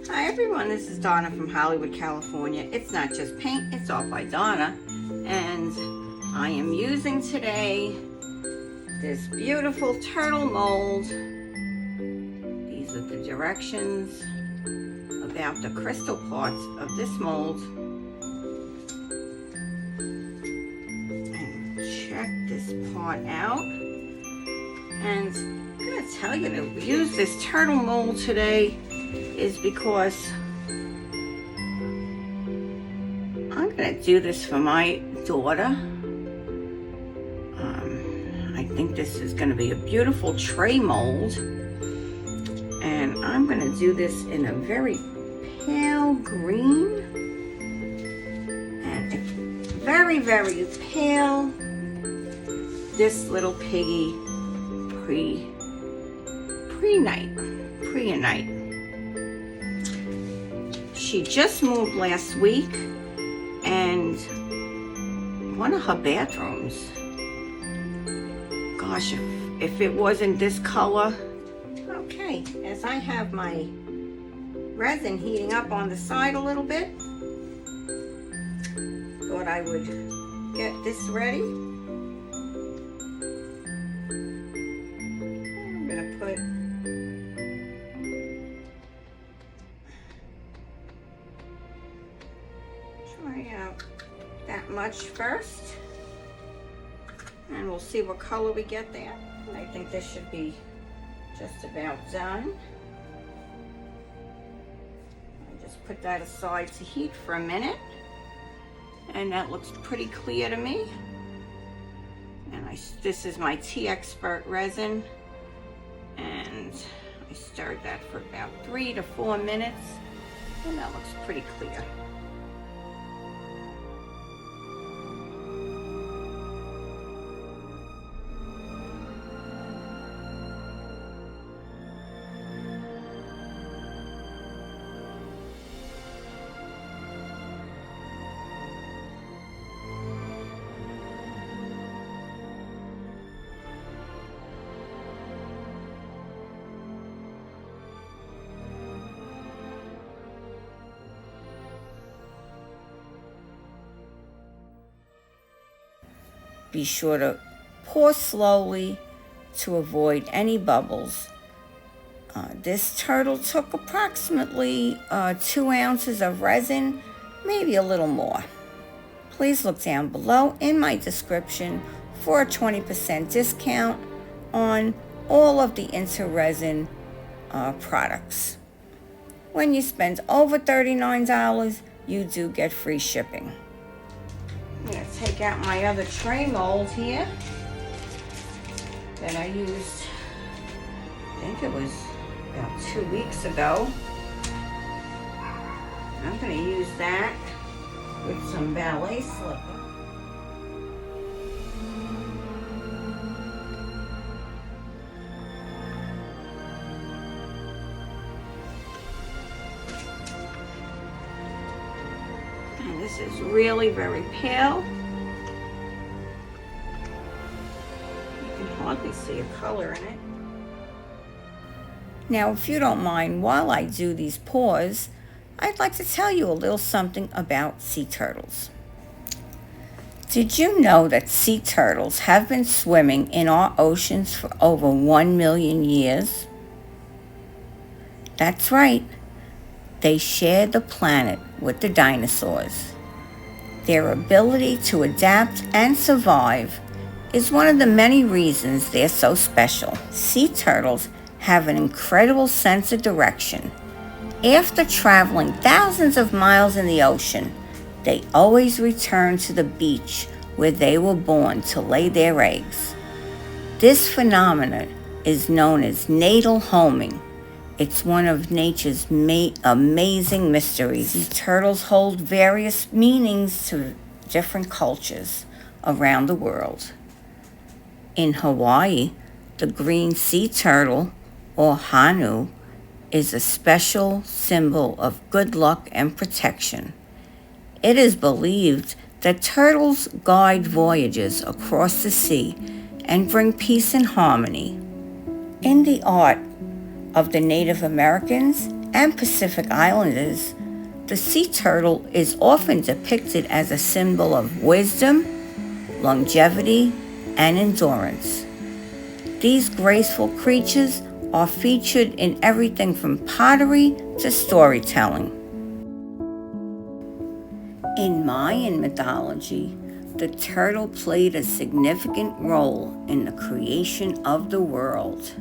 Hi everyone, this is Donna from Hollywood, California. It's not just paint, it's all by Donna. And I am using today this beautiful turtle mold. These are the directions about the crystal parts of this mold. And check this part out. And I'm going to tell you to use this turtle mold today is because I'm going to do this for my daughter. I think this is going to be a beautiful tray mold, and I'm going to do this in a very pale green and very, very pale This Little Piggy Prehnite. She just moved last week, and one of her bathrooms, gosh, if it wasn't this color. Okay, as I have my resin heating up on the side a little bit, thought I would get this ready. I'm gonna put out that much first, and we'll see what color we get there. I think this should be just about done. I just put that aside to heat for a minute, and that looks pretty clear to me. And this is my Teexpert resin, and I stirred that for about 3 to 4 minutes, and that looks pretty clear. Be sure to pour slowly to avoid any bubbles. This turtle took approximately 2 ounces of resin, maybe a little more. Please look down below in my description for a 20% discount on all of the IntoResin products. When you spend over $39, you do get free shipping. I'm going to take out my other tray mold here that I used, I think it was about 2 weeks ago. I'm going to use that with some ballet slipper. And this is really very pale. You can hardly see a color in it. Now, if you don't mind, while I do these pours, I'd like to tell you a little something about sea turtles. Did you know that sea turtles have been swimming in our oceans for over 1 million years? That's right. They shared the planet with the dinosaurs. Their ability to adapt and survive is one of the many reasons they're so special. Sea turtles have an incredible sense of direction. After traveling thousands of miles in the ocean, they always return to the beach where they were born to lay their eggs. This phenomenon is known as natal homing. It's one of nature's amazing mysteries. Sea turtles hold various meanings to different cultures around the world. In Hawaii, the green sea turtle, or Hanu, is a special symbol of good luck and protection. It is believed that turtles guide voyages across the sea and bring peace and harmony. In the art of the Native Americans and Pacific Islanders, the sea turtle is often depicted as a symbol of wisdom, longevity, and endurance. These graceful creatures are featured in everything from pottery to storytelling. In Mayan mythology, the turtle played a significant role in the creation of the world.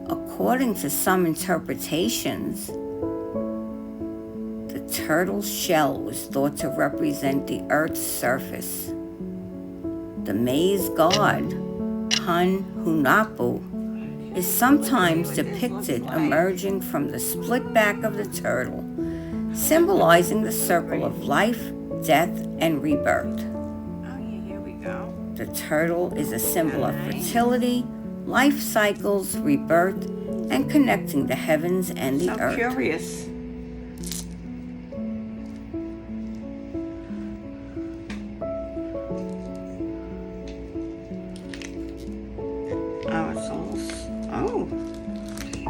According to some interpretations, the turtle's shell was thought to represent the earth's surface. The maize god, Hunapu, is sometimes depicted emerging from the split back of the turtle, symbolizing the circle of life, death, and rebirth. The turtle is a symbol of fertility, life cycles, rebirth, and connecting the heavens and the earth. So curious.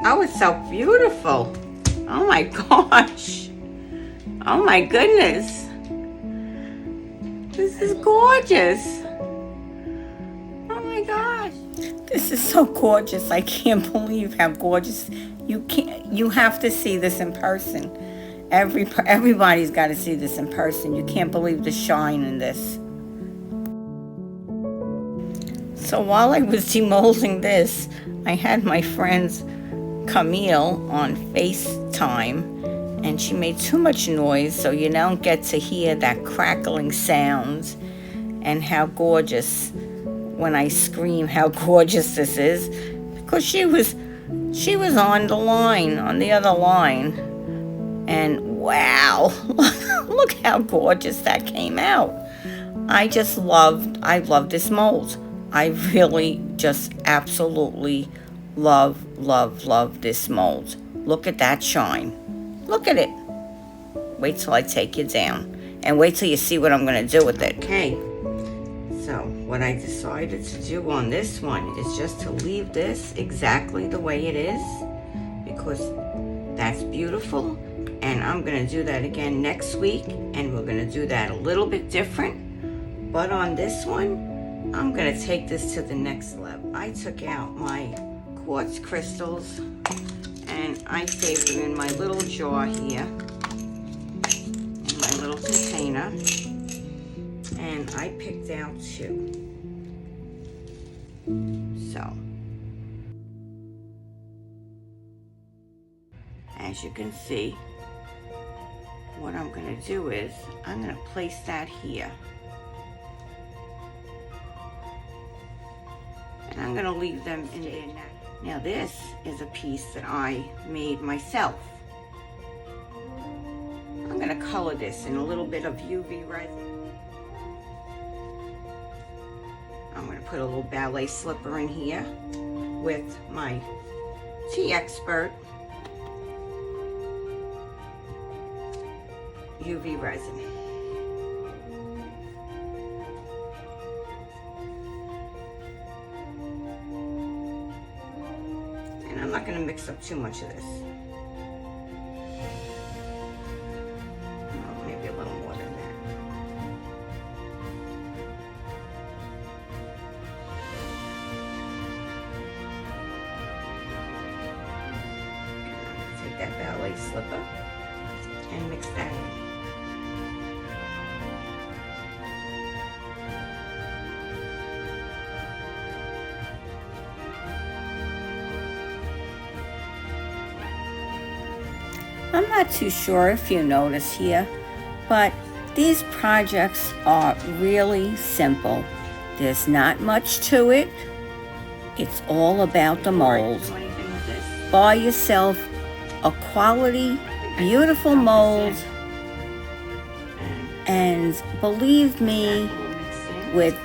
Oh, it's so beautiful. Oh my gosh. Oh my goodness. This is gorgeous. Oh my gosh. This is so gorgeous. I can't believe how gorgeous. You have to see this in person. Everybody's got to see this in person. You can't believe the shine in this. So while I was demolding this, I had my friends Camille on FaceTime, and she made too much noise, so you don't get to hear that crackling sounds and how gorgeous, when I scream how gorgeous this is, because she was on the line, on the other line, and wow, look how gorgeous that came out. I love this mold. I really just absolutely love this mold. Look at that shine. Look at it. Wait till I take you down, and wait till you see what I'm going to do with it. Okay, so what I decided to do on this one is just to leave this exactly the way it is, because that's beautiful, and I'm going to do that again next week, and we're going to do that a little bit different. But on this one, I'm going to take this to the next level. I took out my quartz crystals and I saved them in my little jar here, in my little container, and I picked out 2. So as you can see, what I'm going to do is I'm going to place that here, and I'm going to leave them in there now. Now this is a piece that I made myself. I'm going to color this in a little bit of UV resin. I'm going to put a little ballet slipper in here with my Teexpert UV resin. I'm not going to mix up too much of this. Oh, maybe a little more than that. Take that ballet slipper and mix that in. I'm not too sure if you notice here, but these projects are really simple. There's not much to it. It's all about the mold. Buy yourself a quality, beautiful mold, and believe me, with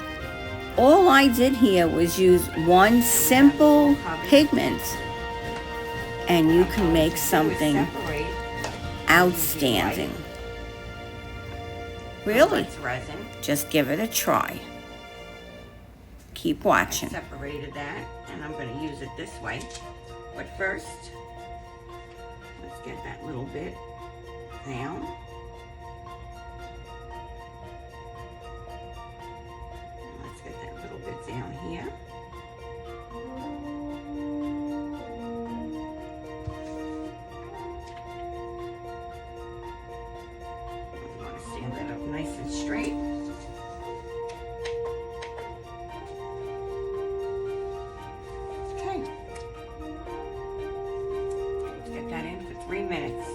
all I did here was use one simple pigment, and you can make something outstanding. Really, just give it a try. Keep watching. I separated that, and I'm going to use it this way. But first, Let's get that little bit down. Let's get that little bit down here. I want to stand that up nice and straight. Okay. Let's get that in for 3 minutes.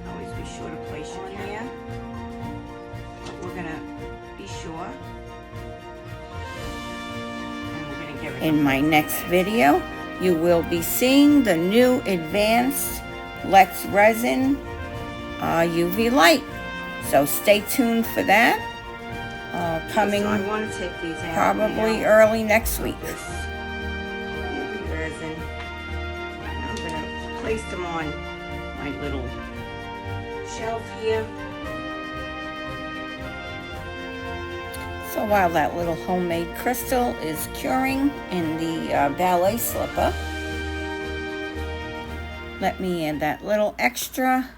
Always be sure to place your hand, but we're gonna be sure. And we're gonna give it In my next video, you will be seeing the new advanced Resin UV light. So stay tuned for that. Coming So I want to take these out probably now. early next week. This UV resin. And I'm going to place them on my little shelf here. So while that little homemade crystal is curing in the ballet slipper, let me add that little extra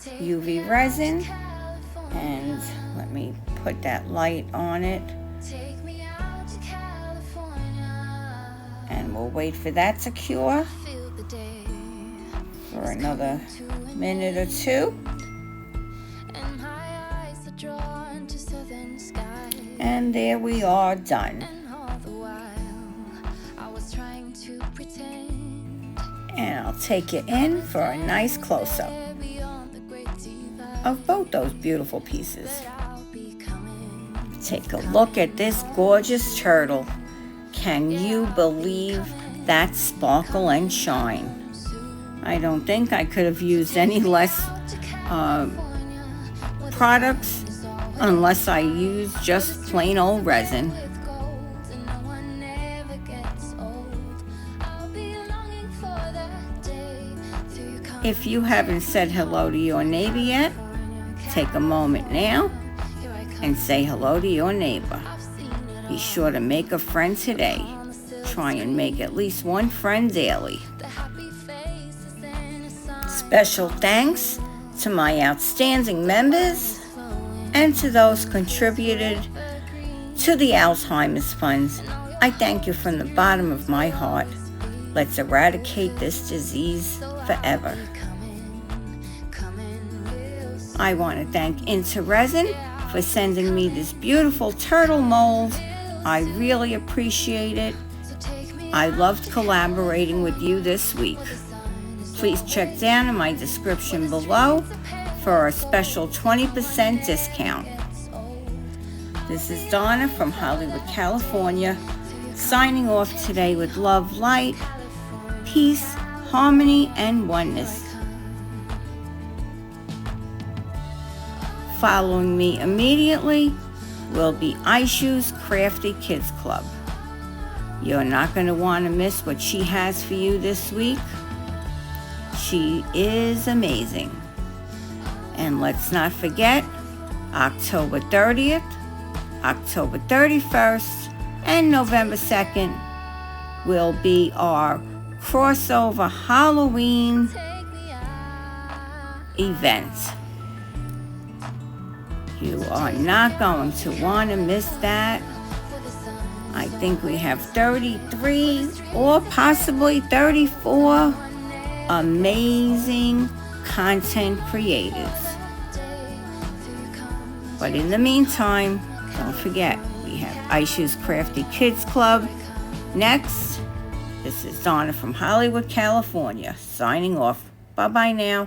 UV resin, and let me put that light on it, and we'll wait for that to cure for another minute or two. And there we are, done. And I'll take you in for a nice close-up of both those beautiful pieces. Take a look at this gorgeous turtle. Can you believe that sparkle and shine? I don't think I could have used any less products unless I used just plain old resin. If you haven't said hello to your neighbor yet, take a moment now and say hello to your neighbor. Be sure to make a friend today. Try and make at least one friend daily. Special thanks to my outstanding members and to those contributed to the Alzheimer's Funds. I thank you from the bottom of my heart. Let's eradicate this disease forever. I want to thank IntoResin for sending me this beautiful turtle mold. I really appreciate it. I loved collaborating with you this week. Please check down in my description below for a special 20% discount. This is Donna from Hollywood, California, signing off today with love, light, peace, harmony, and oneness. Following me immediately will be Aishu's Crafty Kids Club. You're not going to want to miss what she has for you this week. She is amazing. And let's not forget, October 30th, October 31st, and November 2nd will be our crossover Halloween event. You are not going to want to miss that. I think we have 33 or possibly 34 amazing content creators. But in the meantime, don't forget, we have Aishu's Crafty Kids Club. Next, this is Donna from Hollywood, California, signing off. Bye-bye now.